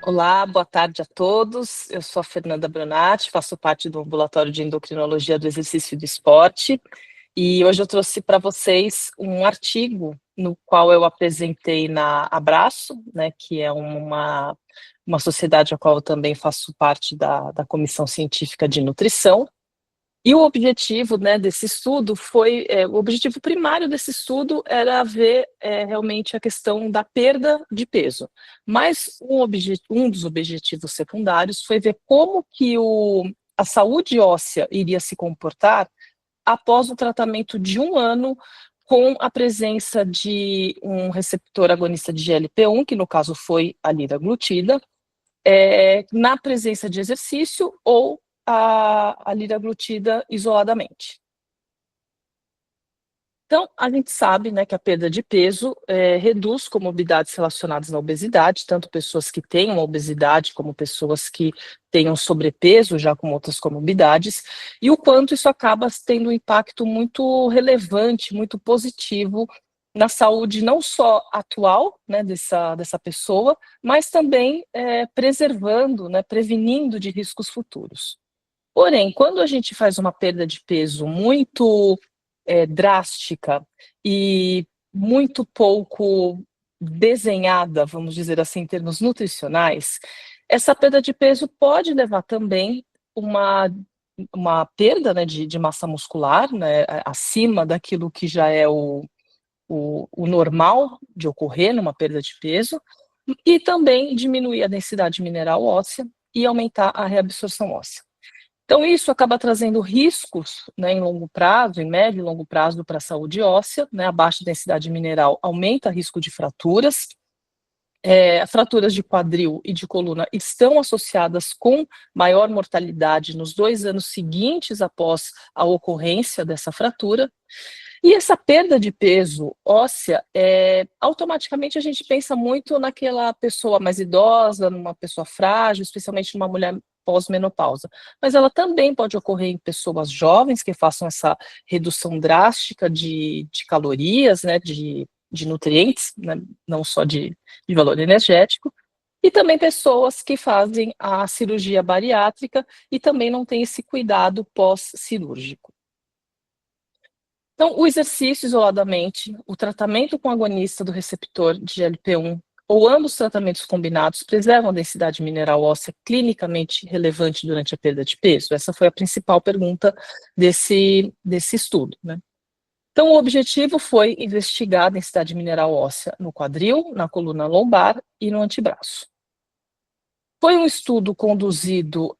Olá, boa tarde a todos. Eu sou a Fernanda Brunati, faço parte do Ambulatório de Endocrinologia do Exercício e do Esporte, e hoje eu trouxe para vocês um artigo no qual eu apresentei na Abraço, né, que é uma sociedade a qual eu também faço parte da Comissão Científica de Nutrição. E o objetivo, né, desse estudo o objetivo primário desse estudo era ver realmente a questão da perda de peso. Mas um dos objetivos secundários foi ver como que a saúde óssea iria se comportar após o tratamento de 1 ano com a presença de um receptor agonista de GLP-1, que no caso foi a liraglutida, na presença de exercício ou a liraglutida isoladamente. Então, a gente sabe, né, que a perda de peso reduz comorbidades relacionadas à obesidade, tanto pessoas que têm uma obesidade como pessoas que tenham sobrepeso, já com outras comorbidades, e o quanto isso acaba tendo um impacto muito relevante, muito positivo na saúde não só atual, né, dessa pessoa, mas também preservando, né, prevenindo de riscos futuros. Porém, quando a gente faz uma perda de peso muito drástica e muito pouco desenhada, vamos dizer assim, em termos nutricionais, essa perda de peso pode levar também uma perda, né, de massa muscular, né, acima daquilo que já é o normal de ocorrer numa perda de peso, e também diminuir a densidade mineral óssea e aumentar a reabsorção óssea. Então, isso acaba trazendo riscos, né, em longo prazo, em médio e longo prazo, para a saúde óssea, né, a baixa densidade mineral aumenta o risco de fraturas, fraturas de quadril e de coluna estão associadas com maior mortalidade nos 2 anos seguintes após a ocorrência dessa fratura. E essa perda de peso óssea, automaticamente a gente pensa muito naquela pessoa mais idosa, numa pessoa frágil, especialmente numa mulher pós-menopausa. Mas ela também pode ocorrer em pessoas jovens que façam essa redução drástica de calorias, né, de nutrientes, né, não só de valor energético, e também pessoas que fazem a cirurgia bariátrica e também não têm esse cuidado pós-cirúrgico. Então, o exercício isoladamente, o tratamento com agonista do receptor de GLP-1 ou ambos os tratamentos combinados preservam a densidade mineral óssea clinicamente relevante durante a perda de peso? Essa foi a principal pergunta desse estudo, né? Então, o objetivo foi investigar a densidade mineral óssea no quadril, na coluna lombar e no antebraço. Foi um estudo conduzido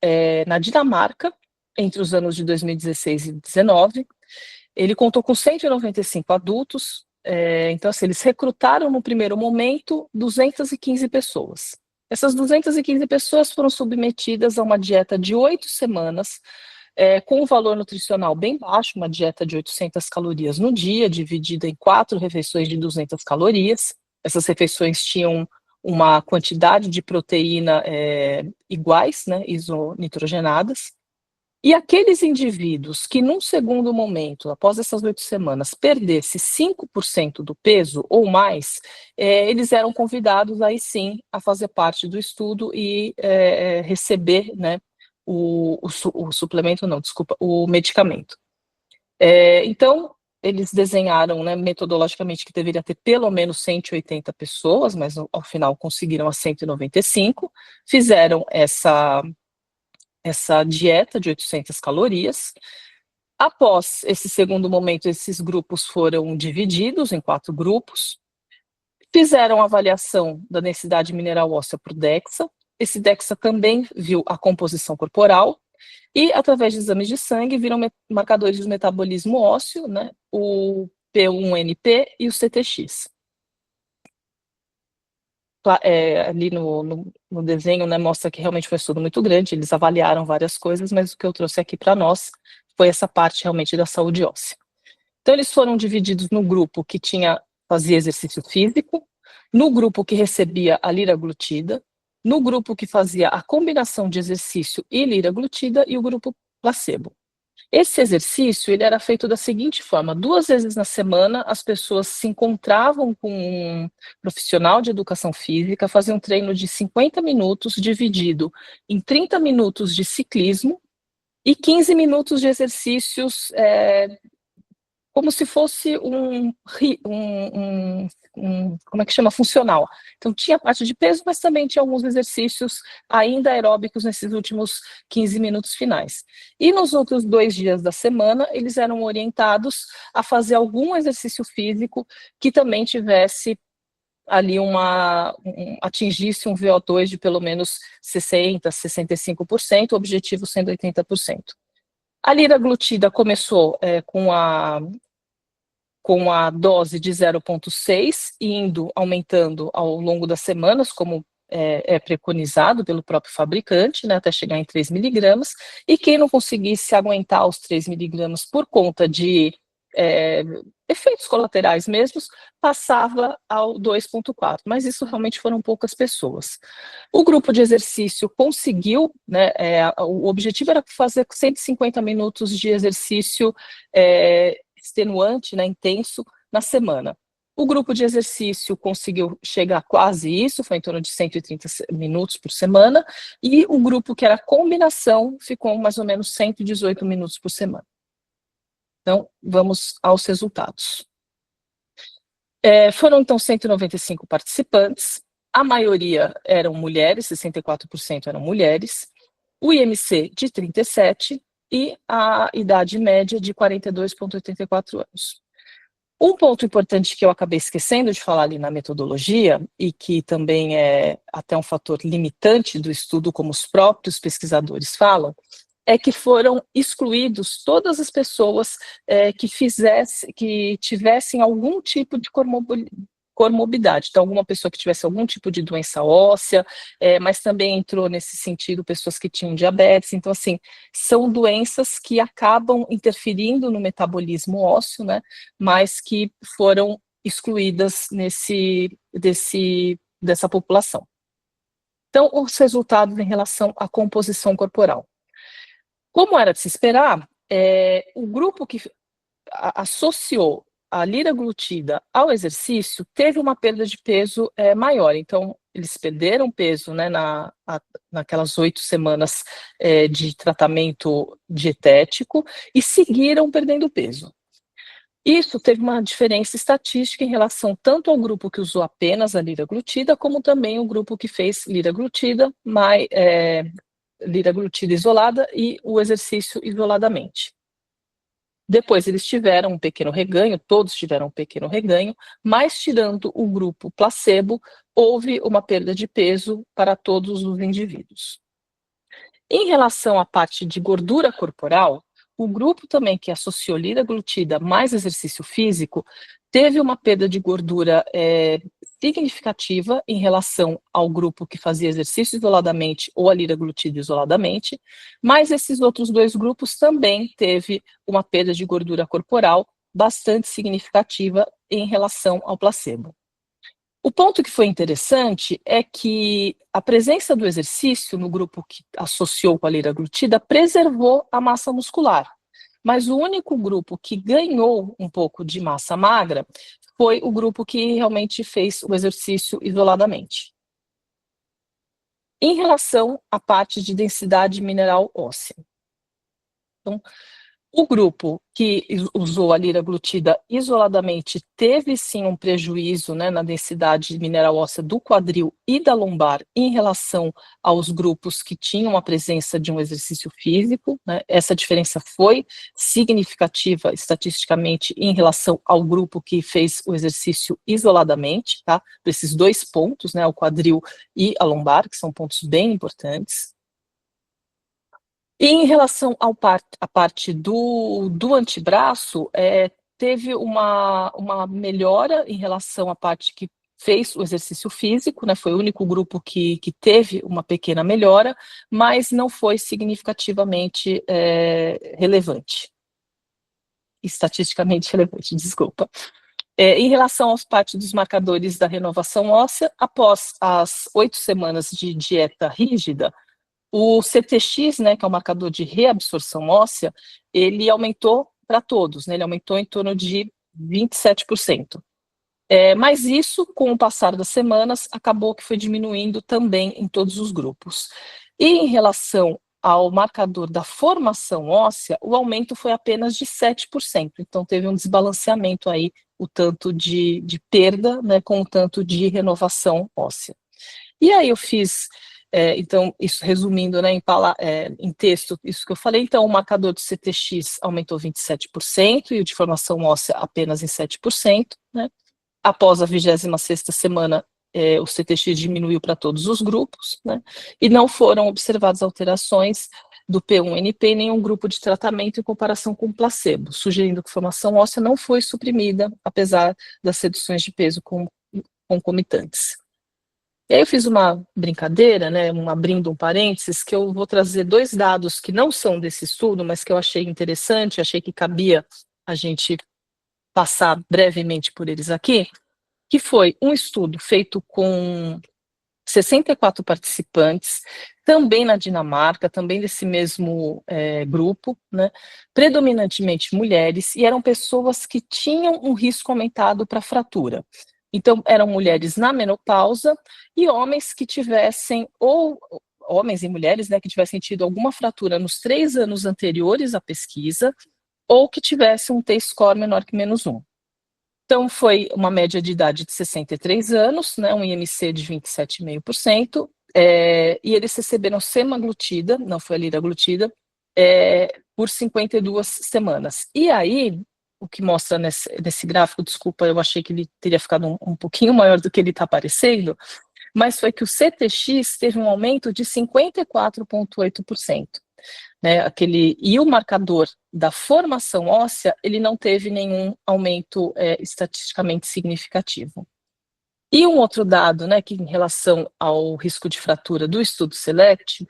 na Dinamarca, entre os anos de 2016 e 2019. Ele contou com 195 adultos, então assim, eles recrutaram no primeiro momento 215 pessoas. Essas 215 pessoas foram submetidas a uma dieta de 8 semanas, com um valor nutricional bem baixo, uma dieta de 800 calorias no dia, dividida em 4 refeições de 200 calorias. Essas refeições tinham uma quantidade de proteína iguais, né, isonitrogenadas. E aqueles indivíduos que, num segundo momento, após essas 8 semanas, perdesse 5% do peso ou mais, eles eram convidados, aí sim, a fazer parte do estudo e receber, né, o suplemento, não, desculpa, o medicamento. Então, eles desenharam, né, metodologicamente que deveria ter pelo menos 180 pessoas, mas ao final conseguiram as 195, fizeram essa dieta de 800 calorias. Após esse segundo momento, esses grupos foram divididos em 4 grupos, fizeram a avaliação da densidade mineral óssea por DEXA. Esse DEXA também viu a composição corporal e, através de exames de sangue, viram marcadores de metabolismo ósseo, né, o P1NP e o CTX. Ali no desenho, né, mostra que realmente foi um estudo muito grande, eles avaliaram várias coisas, mas o que eu trouxe aqui para nós foi essa parte realmente da saúde óssea. Então, eles foram divididos no grupo que fazia exercício físico, no grupo que recebia a liraglutida, no grupo que fazia a combinação de exercício e liraglutida e o grupo placebo. Esse exercício, ele era feito da seguinte forma: 2 vezes na semana, as pessoas se encontravam com um profissional de educação física, faziam um treino de 50 minutos, dividido em 30 minutos de ciclismo e 15 minutos de exercícios, como se fosse como é que chama? Funcional. Então, tinha a parte de peso, mas também tinha alguns exercícios ainda aeróbicos nesses últimos 15 minutos finais. E nos outros 2 dias da semana, eles eram orientados a fazer algum exercício físico que também tivesse ali atingisse um VO2 de pelo menos 60%, 65%, o objetivo sendo 80%. A liraglutida começou com a dose de 0,6, indo aumentando ao longo das semanas, como é preconizado pelo próprio fabricante, né, até chegar em 3 miligramas, e quem não conseguisse aguentar os 3 miligramas por conta de efeitos colaterais mesmos, passava ao 2,4, mas isso realmente foram poucas pessoas. O grupo de exercício conseguiu, né, o objetivo era fazer 150 minutos de exercício extenuante, né, intenso, na semana. O grupo de exercício conseguiu chegar quase isso, foi em torno de 130 minutos por semana, e o grupo que era combinação ficou mais ou menos 118 minutos por semana. Então, vamos aos resultados. Foram, então, 195 participantes, a maioria eram mulheres, 64% eram mulheres, o IMC de 37 e a idade média de 42,84 anos. Um ponto importante que eu acabei esquecendo de falar ali na metodologia, e que também é até um fator limitante do estudo, como os próprios pesquisadores falam, é que foram excluídos todas as pessoas que tivessem algum tipo de comorbidade. Então, alguma pessoa que tivesse algum tipo de doença óssea, mas também entrou nesse sentido pessoas que tinham diabetes. Então, assim, são doenças que acabam interferindo no metabolismo ósseo, né, mas que foram excluídas dessa população. Então, os resultados em relação à composição corporal. Como era de se esperar, o grupo que associou a liraglutida ao exercício teve uma perda de peso maior. Então, eles perderam peso, né, naquelas 8 semanas de tratamento dietético e seguiram perdendo peso. Isso teve uma diferença estatística em relação tanto ao grupo que usou apenas a liraglutida, como também o grupo que fez liraglutida isolada e o exercício isoladamente. Depois eles tiveram um pequeno reganho, todos tiveram um pequeno reganho, mas tirando o grupo placebo, houve uma perda de peso para todos os indivíduos. Em relação à parte de gordura corporal, o grupo também que associou liraglutida mais exercício físico teve uma perda de gordura significativa em relação ao grupo que fazia exercício isoladamente ou a liraglutida isoladamente, mas esses outros 2 grupos também teve uma perda de gordura corporal bastante significativa em relação ao placebo. O ponto que foi interessante é que a presença do exercício no grupo que associou com a liraglutida preservou a massa muscular, mas o único grupo que ganhou um pouco de massa magra foi o grupo que realmente fez o exercício isoladamente. Em relação à parte de densidade mineral óssea. Então, o grupo que usou a liraglutida isoladamente teve sim um prejuízo, né, na densidade mineral óssea do quadril e da lombar em relação aos grupos que tinham a presença de um exercício físico, né. Essa diferença foi significativa estatisticamente em relação ao grupo que fez o exercício isoladamente, tá? Esses 2 pontos, né, o quadril e a lombar, que são pontos bem importantes. E em relação à parte do antebraço, teve uma melhora em relação à parte que fez o exercício físico, né, foi o único grupo que teve uma pequena melhora, mas não foi significativamente relevante. Estatisticamente relevante, desculpa. Em relação às partes dos marcadores da renovação óssea, após as 8 semanas de dieta rígida, O CTX, né, que é o marcador de reabsorção óssea, ele aumentou para todos, né, ele aumentou em torno de 27%. Mas isso, com o passar das semanas, acabou que foi diminuindo também em todos os grupos. E em relação ao marcador da formação óssea, o aumento foi apenas de 7%. Então, teve um desbalanceamento aí, o tanto de perda, né, com o tanto de renovação óssea. E aí eu fiz, então, isso resumindo, né, em texto, isso que eu falei. Então, o marcador do CTX aumentou 27% e o de formação óssea apenas em 7%, né? Após a 26ª semana, o CTX diminuiu para todos os grupos, né? E não foram observadas alterações do P1NP em nenhum grupo de tratamento em comparação com o placebo, sugerindo que a formação óssea não foi suprimida, apesar das reduções de peso concomitantes. E aí eu fiz uma brincadeira, né, abrindo um parênteses, que eu vou trazer 2 dados que não são desse estudo, mas que eu achei interessante, achei que cabia a gente passar brevemente por eles aqui, que foi um estudo feito com 64 participantes, também na Dinamarca, também desse mesmo grupo, né, predominantemente mulheres, e eram pessoas que tinham um risco aumentado para fratura. Então, eram mulheres na menopausa e homens que tivessem, ou homens e mulheres, né, que tivessem tido alguma fratura nos 3 anos anteriores à pesquisa, ou que tivessem um T-score menor que -1. Então, foi uma média de idade de 63 anos, né, um IMC de 27,5%, e eles receberam semaglutida, não foi a liraglutida, por 52 semanas. E aí, o que mostra nesse gráfico, desculpa, eu achei que ele teria ficado um pouquinho maior do que ele está aparecendo, mas foi que o CTX teve um aumento de 54,8%. Né, e o marcador da formação óssea, ele não teve nenhum aumento estatisticamente significativo. E um outro dado, né, que em relação ao risco de fratura do estudo SELECT,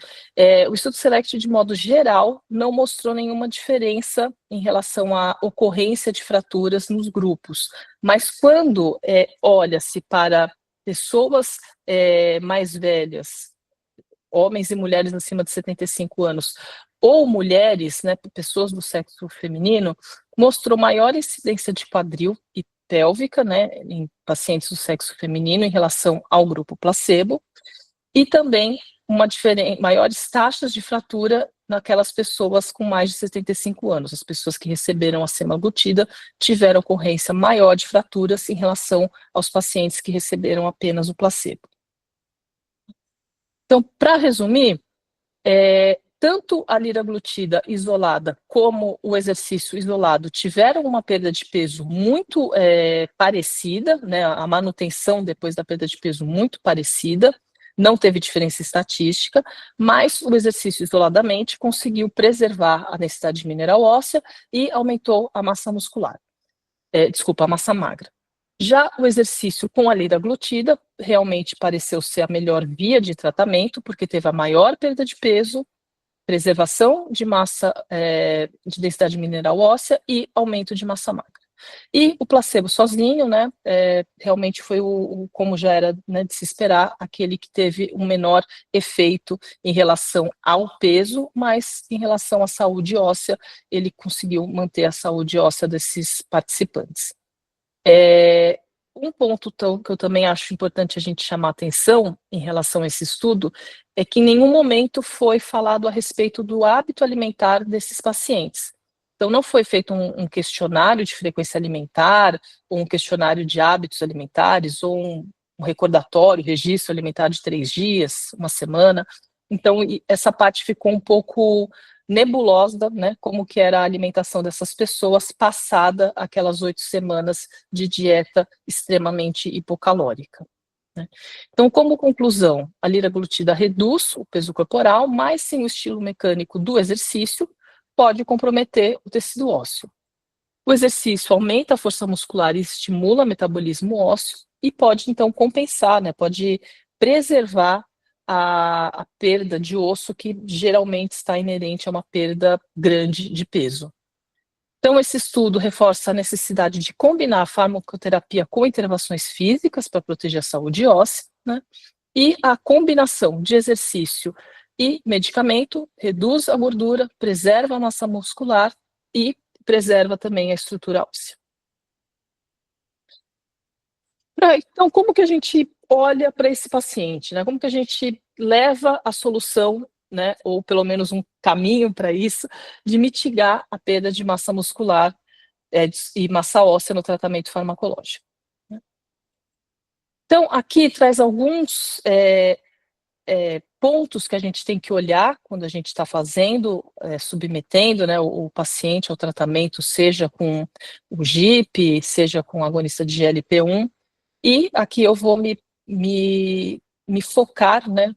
o estudo SELECT, de modo geral, não mostrou nenhuma diferença em relação à ocorrência de fraturas nos grupos, mas quando olha-se para pessoas mais velhas, homens e mulheres acima de 75 anos, ou mulheres, né, pessoas do sexo feminino, mostrou maior incidência de quadril e pélvica, né, em pacientes do sexo feminino em relação ao grupo placebo, e também maiores taxas de fratura naquelas pessoas com mais de 75 anos. As pessoas que receberam a semaglutida tiveram ocorrência maior de fraturas em relação aos pacientes que receberam apenas o placebo. Então, para resumir, tanto a liraglutida isolada como o exercício isolado tiveram uma perda de peso muito parecida, né, a manutenção depois da perda de peso muito parecida, não teve diferença estatística, mas o exercício isoladamente conseguiu preservar a densidade mineral óssea e aumentou a massa muscular, a massa magra. Já o exercício com a liraglutida realmente pareceu ser a melhor via de tratamento, porque teve a maior perda de peso, preservação de massa, de densidade mineral óssea e aumento de massa magra. E o placebo sozinho, né, realmente foi como já era, né, de se esperar, aquele que teve um menor efeito em relação ao peso, mas em relação à saúde óssea, ele conseguiu manter a saúde óssea desses participantes. Um ponto que eu também acho importante a gente chamar atenção em relação a esse estudo é que em nenhum momento foi falado a respeito do hábito alimentar desses pacientes. Então, não foi feito um questionário de frequência alimentar, ou um questionário de hábitos alimentares, ou um recordatório, registro alimentar de 3 dias, uma semana. Então, essa parte ficou um pouco nebulosa, né, como que era a alimentação dessas pessoas passada aquelas 8 semanas de dieta extremamente hipocalórica. Né. Então, como conclusão, a liraglutida reduz o peso corporal, mas sem o estilo mecânico do exercício, pode comprometer o tecido ósseo. O exercício aumenta a força muscular e estimula o metabolismo ósseo e pode, então, compensar, né, pode preservar a perda de osso que geralmente está inerente a uma perda grande de peso. Então, esse estudo reforça a necessidade de combinar a farmacoterapia com intervenções físicas para proteger a saúde óssea, né? E a combinação de exercício E medicamento reduz a gordura, preserva a massa muscular e preserva também a estrutura óssea. Então, como que a gente olha para esse paciente, né? Como que a gente leva a solução, né, ou pelo menos um caminho para isso, de mitigar a perda de massa muscular e massa óssea no tratamento farmacológico, né? Então, aqui traz alguns pontos que a gente tem que olhar quando a gente está fazendo, submetendo, né, o paciente ao tratamento, seja com o GIP, seja com agonista de GLP-1, e aqui eu vou me focar, né,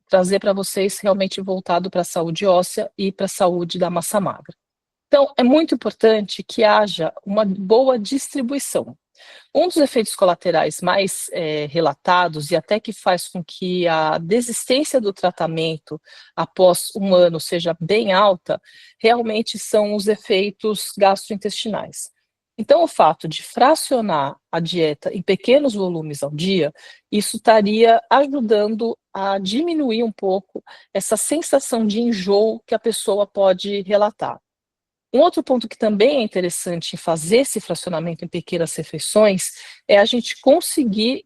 trazer para vocês realmente voltado para a saúde óssea e para a saúde da massa magra. Então, é muito importante que haja uma boa distribuição. Um dos efeitos colaterais mais relatados, e até que faz com que a desistência do tratamento após um ano seja bem alta, realmente são os efeitos gastrointestinais. Então, o fato de fracionar a dieta em pequenos volumes ao dia, isso estaria ajudando a diminuir um pouco essa sensação de enjoo que a pessoa pode relatar. Um outro ponto que também é interessante em fazer esse fracionamento em pequenas refeições é a gente conseguir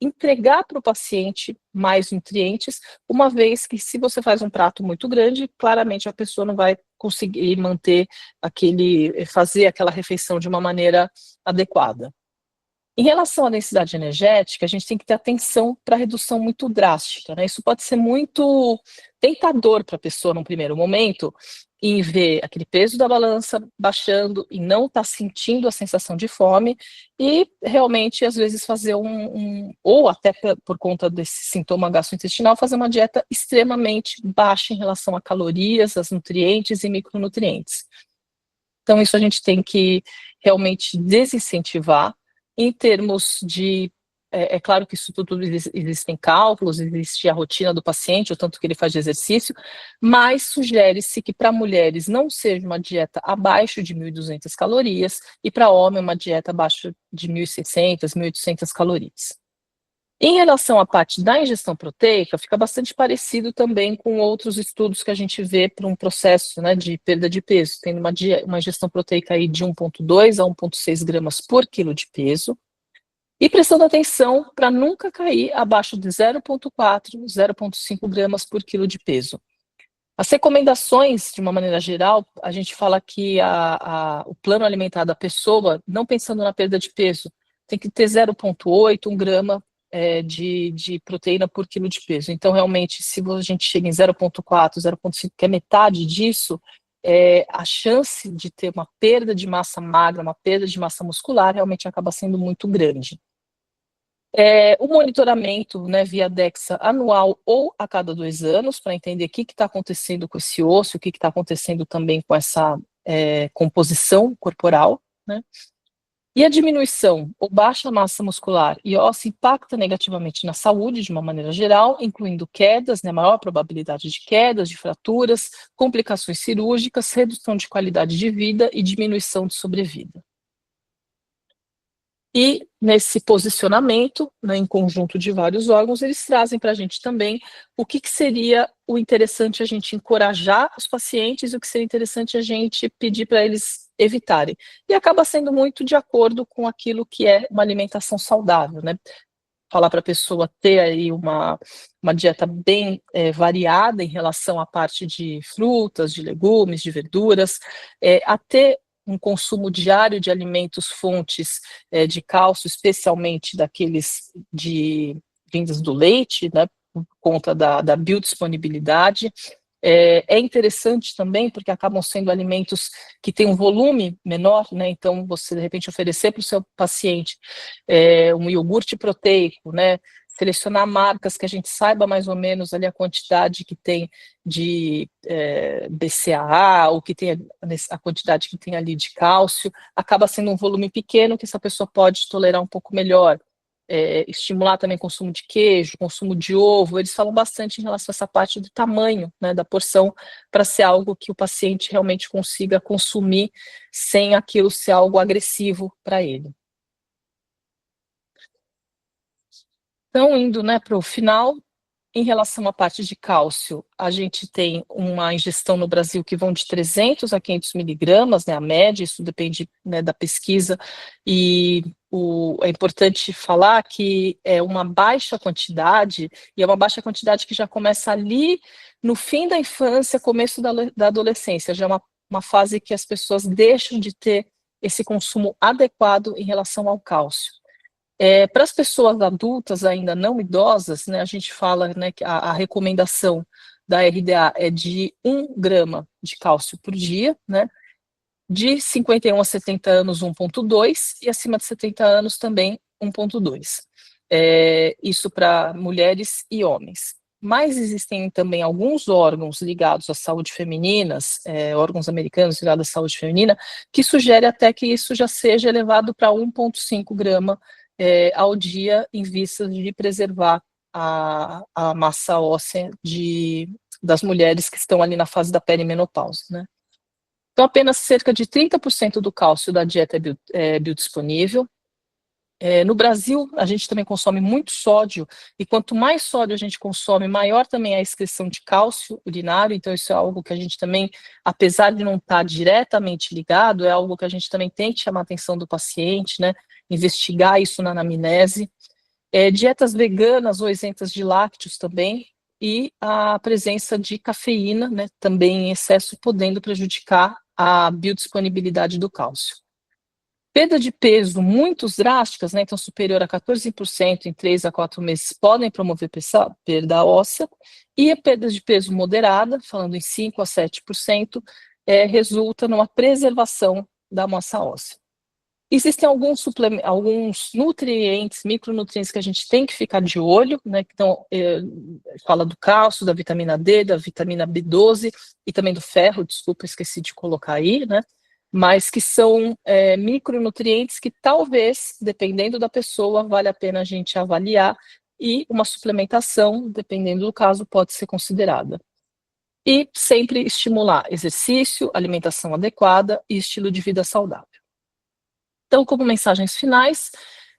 entregar para o paciente mais nutrientes, uma vez que se você faz um prato muito grande, claramente a pessoa não vai conseguir fazer aquela refeição de uma maneira adequada. Em relação à densidade energética, a gente tem que ter atenção para a redução muito drástica, né? Isso pode ser muito tentador para a pessoa num primeiro momento, em ver aquele peso da balança baixando e não estar sentindo a sensação de fome, e realmente, às vezes, fazer ou até por conta desse sintoma gastrointestinal, fazer uma dieta extremamente baixa em relação a calorias, as nutrientes e micronutrientes. Então, isso a gente tem que realmente desincentivar. Em termos de, é claro que isso tudo existem cálculos, existe a rotina do paciente, o tanto que ele faz de exercício, mas sugere-se que para mulheres não seja uma dieta abaixo de 1.200 calorias e para homem uma dieta abaixo de 1.600, 1.800 calorias. Em relação à parte da ingestão proteica, fica bastante parecido também com outros estudos que a gente vê para um processo, né, de perda de peso, tendo uma ingestão proteica aí de 1,2 a 1,6 gramas por quilo de peso, e prestando atenção para nunca cair abaixo de 0,4, 0,5 gramas por quilo de peso. As recomendações, de uma maneira geral, a gente fala que o plano alimentar da pessoa, não pensando na perda de peso, tem que ter 0,8, 1 grama de proteína por quilo de peso. Então, realmente, se a gente chega em 0,4, 0,5, que é metade disso, a chance de ter uma perda de massa magra, uma perda de massa muscular, realmente acaba sendo muito grande. O monitoramento, né, via DEXA anual ou a cada 2 anos, para entender o que está acontecendo com esse osso, o que está acontecendo também com essa composição corporal, né? E a diminuição ou baixa massa muscular e óssea impacta negativamente na saúde de uma maneira geral, incluindo quedas, né, maior probabilidade de quedas, de fraturas, complicações cirúrgicas, redução de qualidade de vida e diminuição de sobrevida. E nesse posicionamento, né, em conjunto de vários órgãos, eles trazem para a gente também o que seria o interessante a gente encorajar os pacientes e o que seria interessante a gente pedir para eles evitarem. E acaba sendo muito de acordo com aquilo que é uma alimentação saudável, né? Falar para a pessoa ter aí uma dieta bem variada em relação à parte de frutas, de legumes, de verduras, a ter um consumo diário de alimentos fontes de cálcio, especialmente daqueles vindos do leite, né, por conta da biodisponibilidade. É interessante também porque acabam sendo alimentos que têm um volume menor, né? Então você de repente oferecer para o seu paciente um iogurte proteico, né? Selecionar marcas que a gente saiba mais ou menos ali a quantidade que tem de BCAA, ou que tem a quantidade que tem ali de cálcio, acaba sendo um volume pequeno que essa pessoa pode tolerar um pouco melhor. Estimular também o consumo de queijo, consumo de ovo, eles falam bastante em relação a essa parte do tamanho, né, da porção, para ser algo que o paciente realmente consiga consumir sem aquilo ser algo agressivo para ele. Então, indo, né, para o final, Em relação à parte de cálcio, a gente tem uma ingestão no Brasil que vão de 300 a 500 miligramas, né, a média, isso depende, né, da pesquisa, e é importante falar que é uma baixa quantidade, e é uma baixa quantidade que já começa ali no fim da infância, começo da adolescência, já é uma fase que as pessoas deixam de ter esse consumo adequado em relação ao cálcio. Para as pessoas adultas, ainda não idosas, né, a gente fala, né, que a recomendação da RDA é de 1 grama de cálcio por dia, né, de 51 a 70 anos 1,2 e acima de 70 anos também 1,2. Isso para mulheres e homens. Mas existem também alguns órgãos ligados à saúde femininas, órgãos americanos ligados à saúde feminina, que sugere até que isso já seja elevado para 1,5 grama ao dia, em vista de preservar a massa óssea das mulheres que estão ali na fase da perimenopausa, né? Então, apenas cerca de 30% do cálcio da dieta é biodisponível. No Brasil, a gente também consome muito sódio, e quanto mais sódio a gente consome, maior também é a excreção de cálcio urinário, então isso é algo que a gente também, apesar de não estar diretamente ligado, é algo que a gente também tem que chamar a atenção do paciente, né, investigar isso na anamnese. Dietas veganas ou isentas de lácteos também, e a presença de cafeína, né, também em excesso, podendo prejudicar a biodisponibilidade do cálcio. Perda de peso muito drásticas, né, então superior a 14% em 3 a 4 meses, podem promover perda óssea, e a perda de peso moderada, falando em 5 a 7%, resulta numa preservação da massa óssea. Existem alguns nutrientes, micronutrientes que a gente tem que ficar de olho, né? Então, fala do cálcio, da vitamina D, da vitamina B12 e também do ferro, desculpa, esqueci de colocar aí, né? Mas que são micronutrientes que talvez, dependendo da pessoa, vale a pena a gente avaliar, e uma suplementação, dependendo do caso, pode ser considerada. E sempre estimular exercício, alimentação adequada e estilo de vida saudável. Então, como mensagens finais,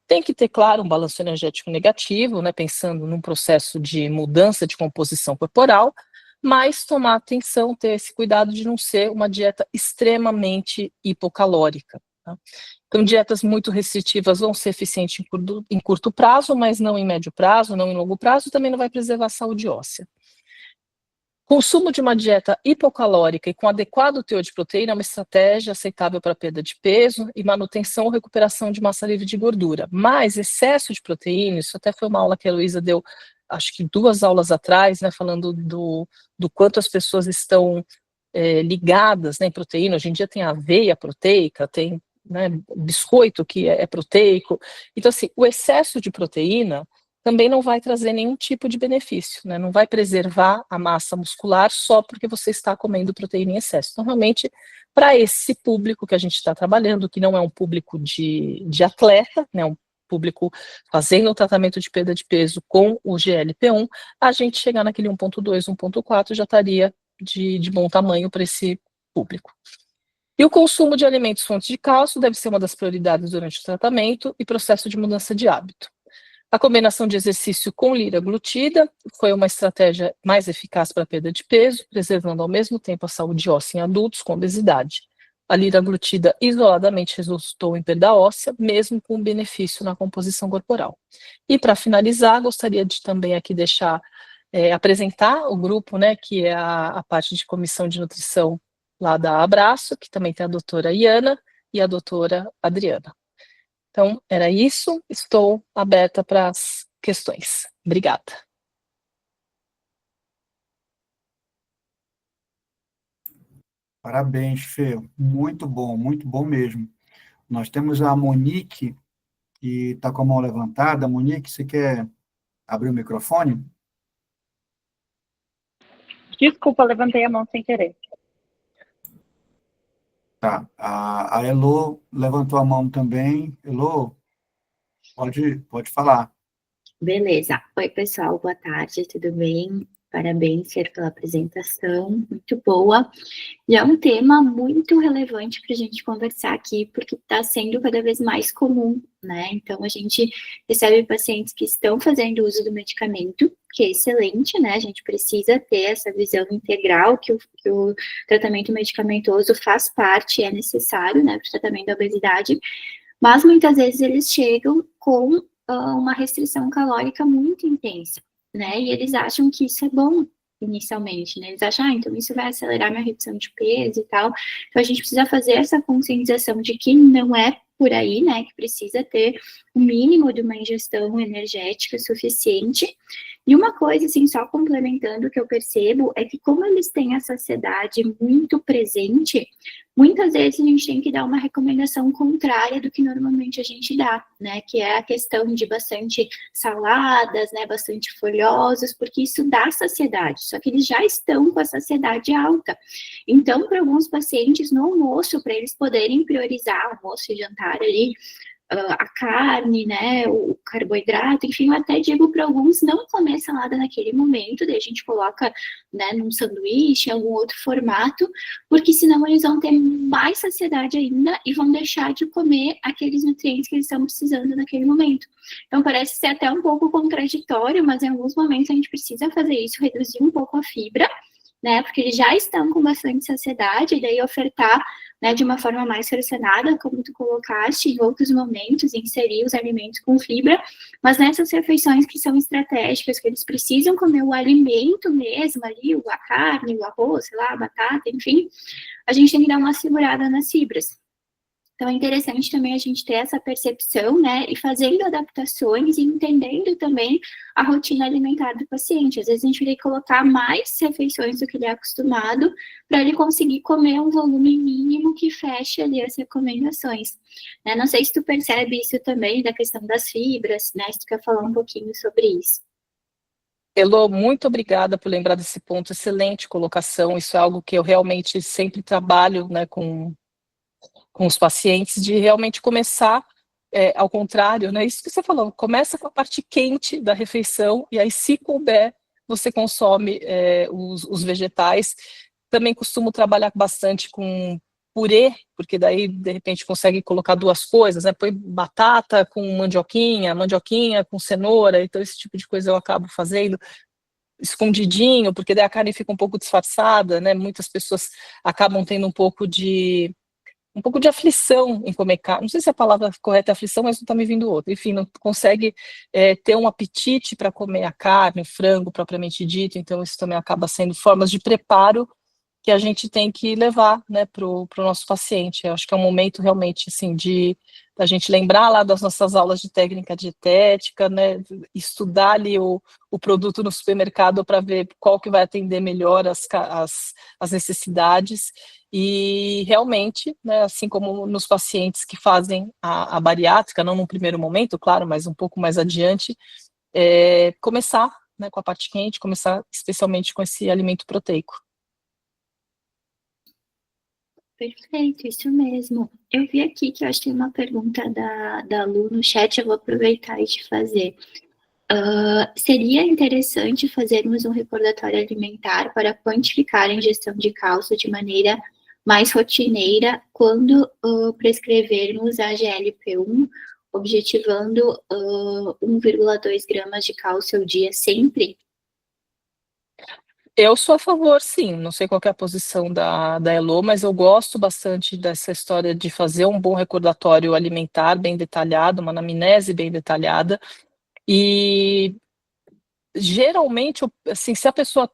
tem que ter, claro, um balanço energético negativo, né, pensando num processo de mudança de composição corporal, mas tomar atenção, ter esse cuidado de não ser uma dieta extremamente hipocalórica. Tá? Então, dietas muito restritivas vão ser eficientes em curto prazo, mas não em médio prazo, não em longo prazo, e também não vai preservar a saúde óssea. Consumo de uma dieta hipocalórica e com adequado teor de proteína é uma estratégia aceitável para perda de peso e manutenção ou recuperação de massa livre de gordura. Mas excesso de proteína, isso até foi uma aula que a Heloísa deu, acho que 2 aulas atrás, né, falando do quanto as pessoas estão ligadas, né, em proteína. Hoje em dia tem aveia proteica, tem, né, biscoito que é proteico. Então, assim, o excesso de proteína também não vai trazer nenhum tipo de benefício, né? Não vai preservar a massa muscular só porque você está comendo proteína em excesso. Então, realmente, para esse público que a gente está trabalhando, que não é um público de atleta, né? Um público fazendo o tratamento de perda de peso com o GLP-1, a gente chegar naquele 1,2, 1,4 já estaria de bom tamanho para esse público. E o consumo de alimentos fontes de cálcio deve ser uma das prioridades durante o tratamento e processo de mudança de hábito. A combinação de exercício com liraglutida foi uma estratégia mais eficaz para a perda de peso, preservando ao mesmo tempo a saúde óssea em adultos com obesidade. A liraglutida isoladamente resultou em perda óssea, mesmo com benefício na composição corporal. E para finalizar, gostaria de também aqui apresentar o grupo, né, que é a parte de comissão de nutrição lá da Abraço, que também tem a doutora Iana e a doutora Adriana. Então, era isso. Estou aberta para as questões. Obrigada. Parabéns, Fê. Muito bom mesmo. Nós temos a Monique, que está com a mão levantada. Monique, você quer abrir o microfone? Desculpa, levantei a mão sem querer. Tá. A Elô levantou a mão também. Elô, pode falar. Beleza. Oi, pessoal, boa tarde, tudo bem? Parabéns, Fer, pela apresentação, muito boa. E é um tema muito relevante para a gente conversar aqui, porque está sendo cada vez mais comum, né? Então, a gente recebe pacientes que estão fazendo uso do medicamento, que é excelente, né? A gente precisa ter essa visão integral que o tratamento medicamentoso faz parte, é necessário, né, para o tratamento da obesidade, mas muitas vezes eles chegam com uma restrição calórica muito intensa, né? E eles acham que isso é bom inicialmente, né? Eles acham, então isso vai acelerar minha redução de peso e tal. Então a gente precisa fazer essa conscientização de que não é por aí, né? Que precisa ter o mínimo de uma ingestão energética suficiente. E uma coisa, assim, só complementando que eu percebo é que como eles têm a saciedade muito presente, muitas vezes a gente tem que dar uma recomendação contrária do que normalmente a gente dá, né? Que é a questão de bastante saladas, né? Bastante folhosos, porque isso dá saciedade. Só que eles já estão com a saciedade alta. Então, para alguns pacientes, no almoço, para eles poderem priorizar almoço e jantar ali, a carne, né, o carboidrato, enfim, eu até digo para alguns não comer salada naquele momento, daí a gente coloca, né, num sanduíche, em algum outro formato, porque senão eles vão ter mais saciedade ainda e vão deixar de comer aqueles nutrientes que eles estão precisando naquele momento. Então parece ser até um pouco contraditório, mas em alguns momentos a gente precisa fazer isso, reduzir um pouco a fibra, né, porque eles já estão com bastante saciedade, e daí ofertar, né, de uma forma mais fracionada, como tu colocaste, em outros momentos, inserir os alimentos com fibra, mas nessas refeições que são estratégicas, que eles precisam comer o alimento mesmo ali, a carne, o arroz, sei lá, a batata, enfim, a gente tem que dar uma segurada nas fibras. Então, é interessante também a gente ter essa percepção, né, e fazendo adaptações e entendendo também a rotina alimentar do paciente. Às vezes a gente vai colocar mais refeições do que ele é acostumado para ele conseguir comer um volume mínimo que feche ali as recomendações. Né? Não sei se tu percebe isso também, da questão das fibras, né, se tu quer falar um pouquinho sobre isso. Elô, muito obrigada por lembrar desse ponto, excelente colocação, isso é algo que eu realmente sempre trabalho, né, com os pacientes, de realmente começar, ao contrário, né, isso que você falou, começa com a parte quente da refeição, e aí se couber, você consome os vegetais. Também costumo trabalhar bastante com purê, porque daí, de repente, consegue colocar duas coisas, né, põe batata com mandioquinha com cenoura, então esse tipo de coisa eu acabo fazendo escondidinho, porque daí a carne fica um pouco disfarçada, né, muitas pessoas acabam tendo um pouco de aflição em comer carne, não sei se a palavra correta é aflição, mas não está me vindo outra, enfim, não consegue ter um apetite para comer a carne, o frango propriamente dito, então isso também acaba sendo formas de preparo que a gente tem que levar, né, para o nosso paciente. Eu acho que é um momento realmente, assim, da gente lembrar lá das nossas aulas de técnica dietética, né, estudar ali o produto no supermercado para ver qual que vai atender melhor as necessidades, e realmente, né, assim como nos pacientes que fazem a bariátrica, não no primeiro momento, claro, mas um pouco mais adiante, começar, né, com a parte quente, começar especialmente com esse alimento proteico. Perfeito, isso mesmo. Eu vi aqui que eu acho que tem uma pergunta da Lu no chat, eu vou aproveitar e te fazer. Seria interessante fazermos um recordatório alimentar para quantificar a ingestão de cálcio de maneira mais rotineira quando prescrevermos a GLP-1, objetivando 1,2 gramas de cálcio ao dia sempre? Eu sou a favor, sim, não sei qual que é a posição da Elô, mas eu gosto bastante dessa história de fazer um bom recordatório alimentar bem detalhado, uma anamnese bem detalhada, e geralmente, assim, se a pessoa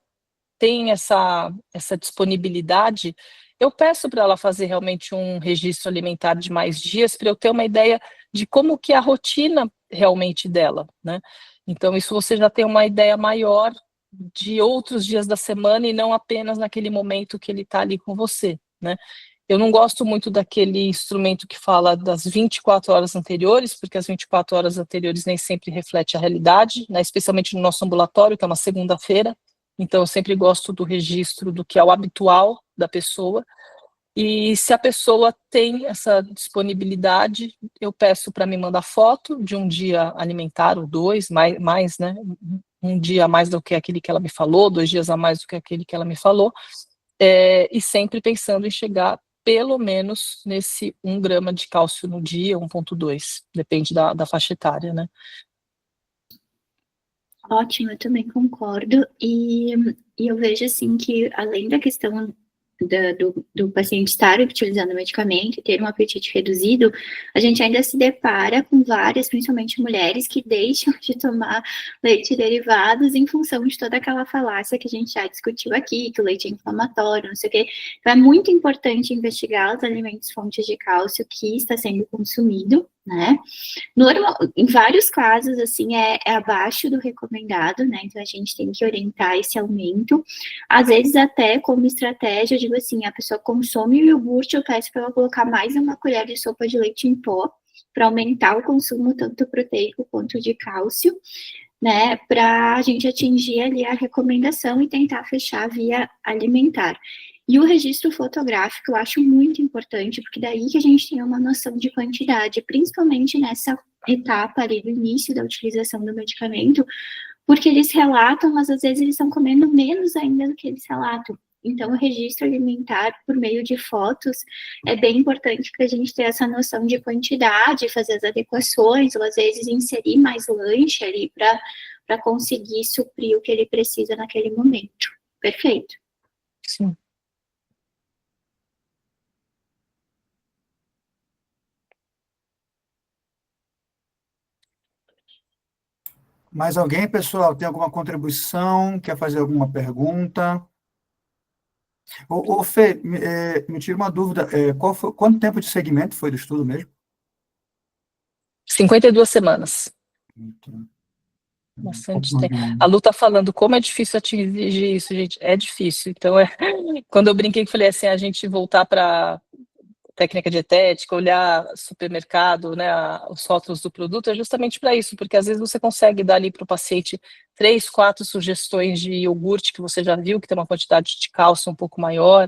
tem essa disponibilidade, eu peço para ela fazer realmente um registro alimentar de mais dias, para eu ter uma ideia de como que é a rotina realmente dela, né? Então, isso você já tem uma ideia maior de outros dias da semana e não apenas naquele momento que ele está ali com você, né? Eu não gosto muito daquele instrumento que fala das 24 horas anteriores, porque as 24 horas anteriores nem sempre reflete a realidade, né? Especialmente no nosso ambulatório, que é uma segunda-feira, então eu sempre gosto do registro do que é o habitual da pessoa, e se a pessoa tem essa disponibilidade, eu peço para me mandar foto de um dia alimentar, ou dois, mais, né, um dia a mais do que aquele que ela me falou, 2 dias a mais do que aquele que ela me falou, e sempre pensando em chegar pelo menos nesse 1 grama de cálcio no dia, 1,2, depende da faixa etária, né? Ótimo, eu também concordo. E eu vejo, assim, que além da questão do paciente estar utilizando o medicamento e ter um apetite reduzido, a gente ainda se depara com várias, principalmente mulheres, que deixam de tomar leite derivados em função de toda aquela falácia que a gente já discutiu aqui, que o leite é inflamatório, não sei o quê. Então, é muito importante investigar os alimentos fontes de cálcio que está sendo consumido, né? Em vários casos, assim, é abaixo do recomendado, né? Então, a gente tem que orientar esse aumento. Às vezes, até como estratégia, eu digo assim, a pessoa consome o iogurte, eu peço para ela colocar mais 1 colher de sopa de leite em pó, para aumentar o consumo tanto proteico quanto de cálcio, né? Para a gente atingir ali a recomendação e tentar fechar a via alimentar. E o registro fotográfico eu acho muito importante, porque daí que a gente tem uma noção de quantidade, principalmente nessa etapa ali do início da utilização do medicamento, porque eles relatam, mas às vezes eles estão comendo menos ainda do que eles relatam. Então, o registro alimentar por meio de fotos é bem importante para a gente ter essa noção de quantidade, fazer as adequações, ou às vezes inserir mais lanche ali para conseguir suprir o que ele precisa naquele momento. Perfeito. Sim. Mais alguém, pessoal? Tem alguma contribuição? Quer fazer alguma pergunta? Ô Fê, me tira uma dúvida. Quanto tempo de segmento foi do estudo mesmo? 52 semanas. Então, Bastante tempo. A Lu tá falando como é difícil atingir isso, gente. É difícil. Então, quando eu brinquei, que falei assim, a gente voltar para técnica dietética, olhar supermercado, né, os rótulos do produto, é justamente para isso, porque às vezes você consegue dar ali para o paciente 3, 4 sugestões de iogurte que você já viu que tem uma quantidade de cálcio um pouco maior.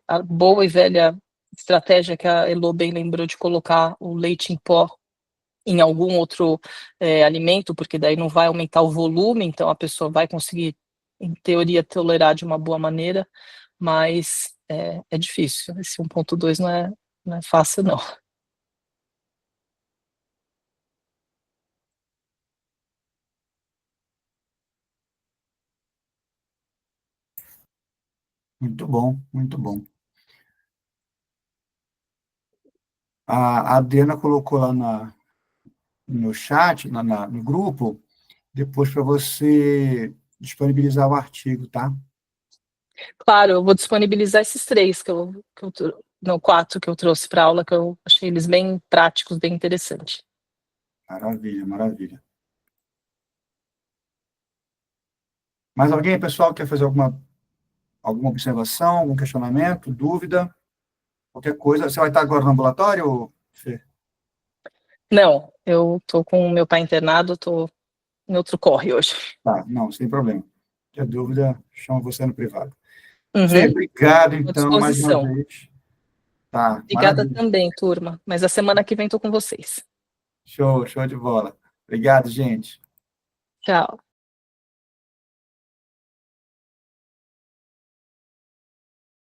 A boa e velha estratégia que a Elo bem lembrou de colocar o leite em pó em algum outro alimento, porque daí não vai aumentar o volume, então a pessoa vai conseguir, em teoria, tolerar de uma boa maneira, mas é difícil. Esse 1,2 não é fácil, não. muito bom, muito bom. A Adriana colocou lá no chat, no grupo, depois para você disponibilizar o artigo, tá? Claro, eu vou disponibilizar esses 3 não, 4 que eu trouxe para aula, que eu achei eles bem práticos, bem interessantes. Maravilha, maravilha. Mais alguém, pessoal, quer fazer alguma observação, algum questionamento, dúvida? Qualquer coisa. Você vai estar agora no ambulatório, Fê? Não, eu estou com o meu pai internado, estou em outro corre hoje. Tá, não, sem problema. Qualquer dúvida, chama você no privado. Uhum. Fê, obrigado, À então, mais uma disposição. vez. Tá, Obrigada maravilha. também, turma. Mas a semana que vem estou com vocês. Show de bola. Obrigado, gente. Tchau.